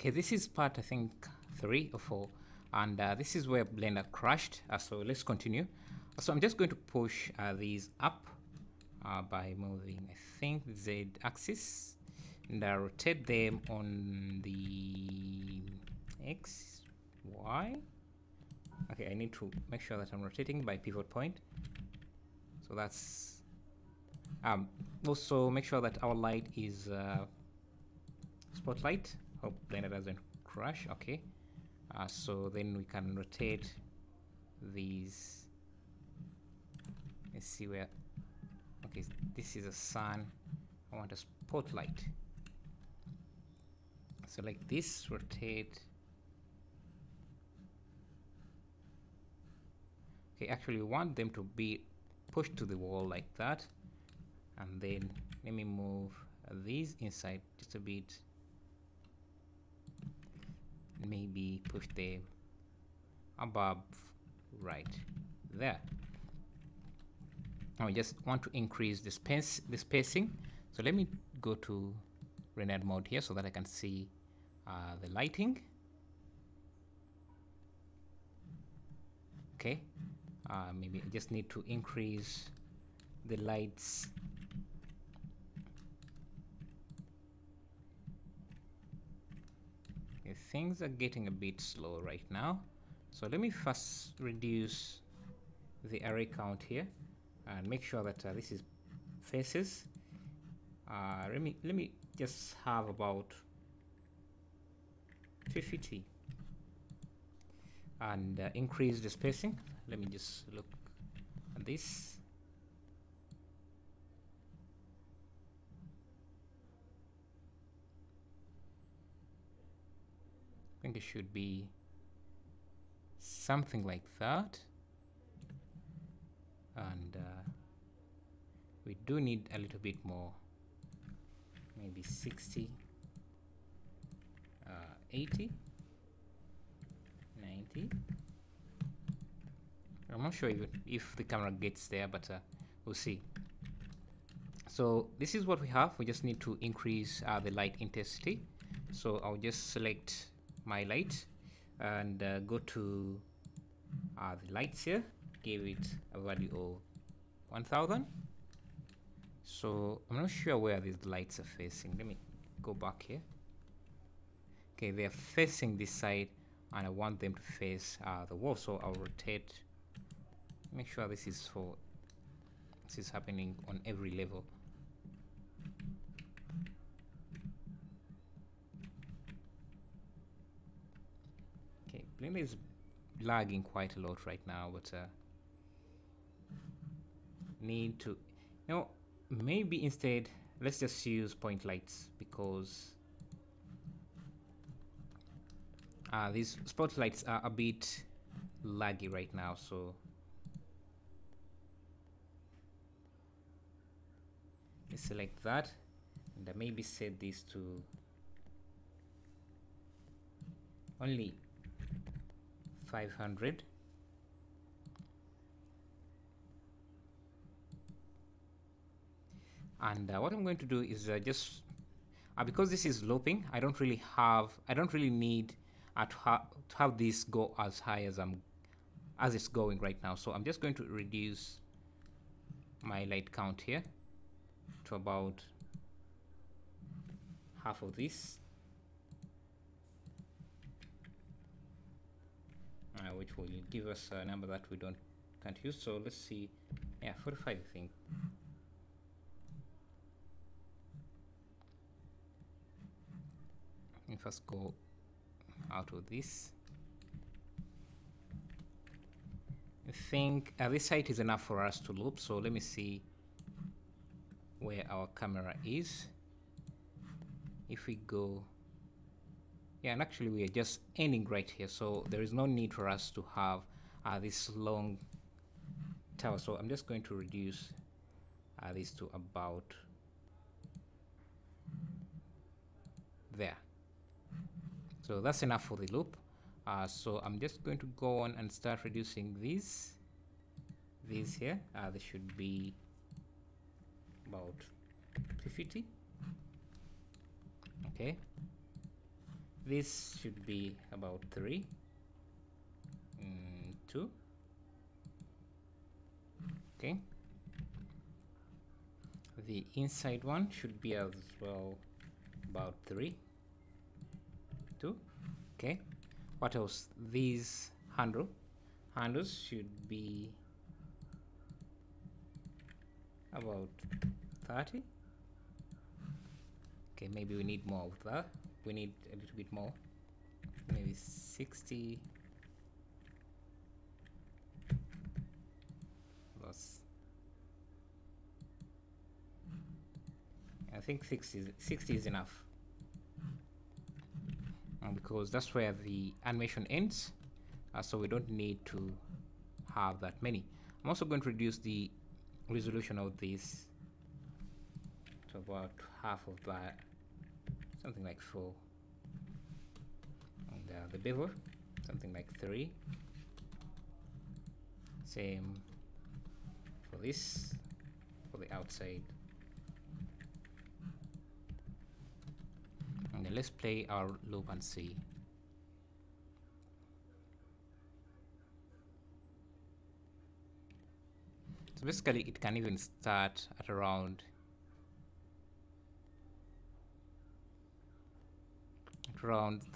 Okay, this is part, I think, 3 or 4, and this is where Blender crashed. So let's continue. So I'm just going to push these up by moving, I think, the Z axis, and rotate them on the X, Y. Okay, I need to make sure that I'm rotating by pivot point. So that's also make sure that our light is spotlight. Hope Blender doesn't crash. Okay, so then we can rotate these. Let's see where. Okay, this is a sun. I want a spotlight. So like this, rotate. Okay, actually we want them to be pushed to the wall like that, and then let me move these inside just a bit, maybe push them above right there. Now I just want to increase the spacing, so let me go to rendered mode here so that I can see the lighting. Okay, maybe I just need to increase the lights. Okay, things are getting a bit slow right now, so let me first reduce the array count here and make sure that this is faces. Let me just have about 50 and increase the spacing. Let me just look at this. I think it should be something like that, and we do need a little bit more, maybe 60, 80, 90. I'm not sure even if the camera gets there, but we'll see. So this is what we have. We just need to increase the light intensity. So I'll just select my light and go to the lights here, give it a value of 1000. So I'm not sure where these lights are facing. Let me go back here. Okay, they are facing this side, and I want them to face the wall, so I'll rotate. Make sure this is happening on every level. Okay, Blender is lagging quite a lot right now, but need to, maybe instead let's just use point lights, because these spotlights are a bit laggy right now. So let's select that, and I maybe set this to only 500. And what I'm going to do is just because this is looping, I don't really need to have this go as high as it's going right now. So I'm just going to reduce my light count here to about half of this, which will give us a number that we can't use. So let's see, yeah, 45 I think. Let me first go out of this. I think this height is enough for us to loop, so let me see where our camera is. If we go, yeah, and actually we are just ending right here, so there is no need for us to have this long tower. So I'm just going to reduce this to about there. So that's enough for the loop. So I'm just going to go on and start reducing these here. They should be about 50. Okay, This should be about 3, 2. Okay. The inside one should be as well about 3, 2. Okay. What else? These handles should be about 30. Okay, maybe we need more of that. We need a little bit more, maybe 60 plus. I think 60 is enough, because that's where the animation ends, so we don't need to have that many. I'm also going to reduce the resolution of this to about half of that, something like 4, and the bevel something like 3. Same for this, for the outside. And then let's play our loop and see. So basically it can even start at around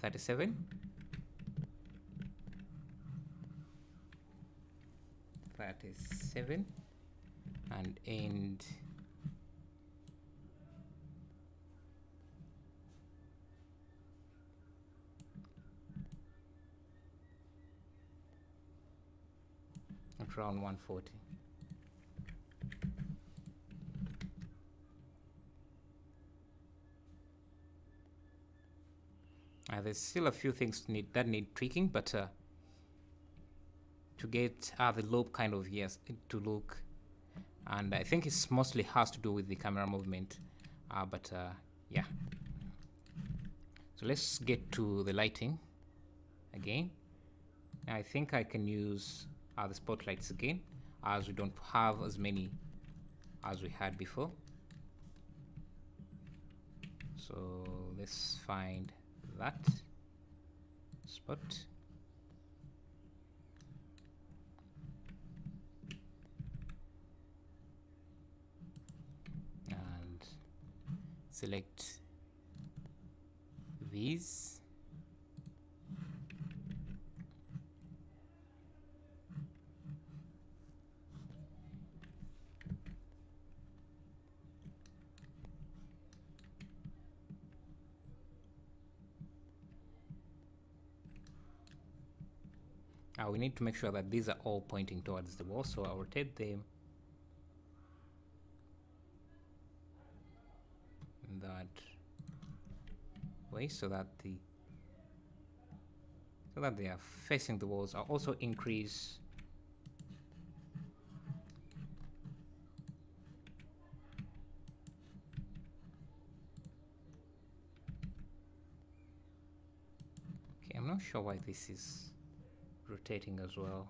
37, 37, and end at around 140. There's still a few things that need tweaking, but to get the loop kind of to look, and I think it's mostly has to do with the camera movement, but yeah. So let's get to the lighting again. I think I can use the spotlights again, as we don't have as many as we had before. So let's find that spot, and select these. We need to make sure that these are all pointing towards the wall, so I'll rotate them in that way so that they are facing the walls. I'll also increase okay, I'm not sure why this is rotating as well.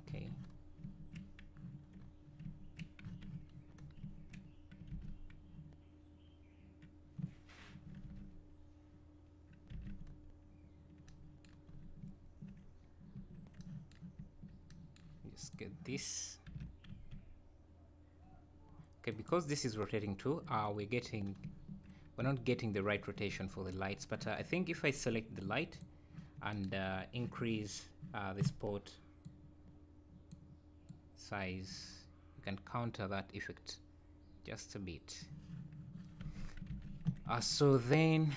Okay. Just get this. Okay, because this is rotating too, we're not getting the right rotation for the lights, but I think if I select the light and increase the spot size, you can counter that effect just a bit. So then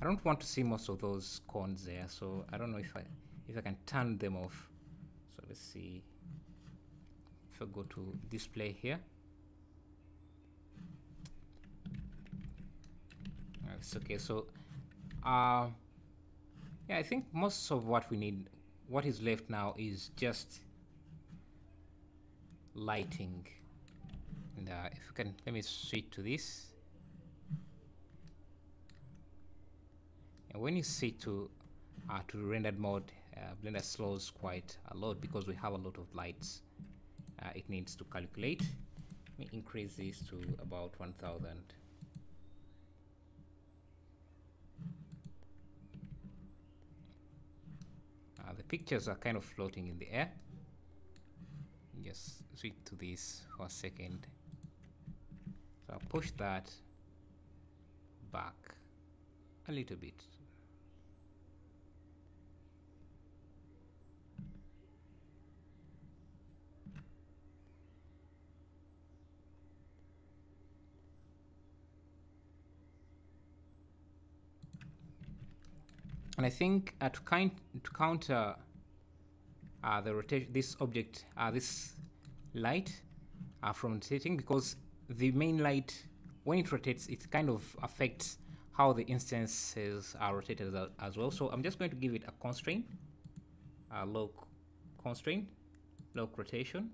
I don't want to see most of those cones there, so I don't know if I can turn them off. So let's see if I go to display here. It's okay. So yeah, I think most of what we need, what is left now, is just lighting. And if you can, let me switch to this. And when you switch to rendered mode, Blender slows quite a lot because we have a lot of lights it needs to calculate. Let me increase this to about 1000. The pictures are kind of floating in the air. Just switch to this for a second. So I'll push that back a little bit. And I think to counter the rotation, this object, this light from rotating, because the main light, when it rotates, it kind of affects how the instances are rotated as well. So I'm just going to give it a constraint, lock constraint, lock rotation,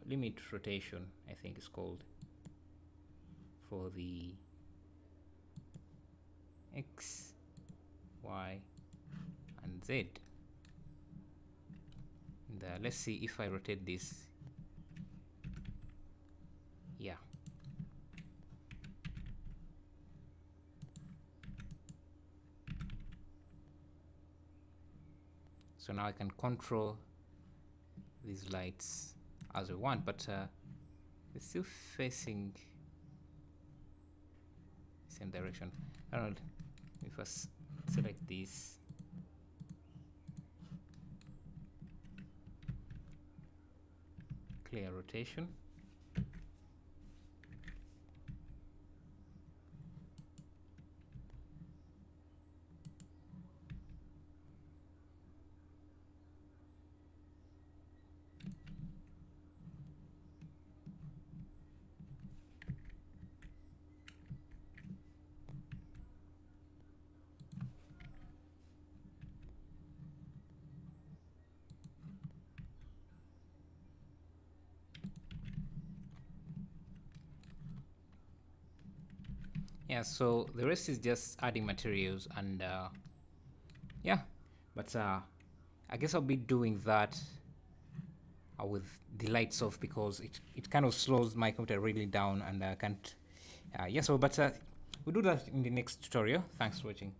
limit rotation, I think it's called, for the X, Y, and Z. And let's see if I rotate this. Yeah. So now I can control these lights as I want, but it's still facing same direction. I don't know if I select this. Clear rotation. Yeah, so the rest is just adding materials and yeah, but I guess I'll be doing that with the lights off because it kind of slows my computer really down and I can't yeah, so but we'll do that in the next tutorial. Thanks for watching.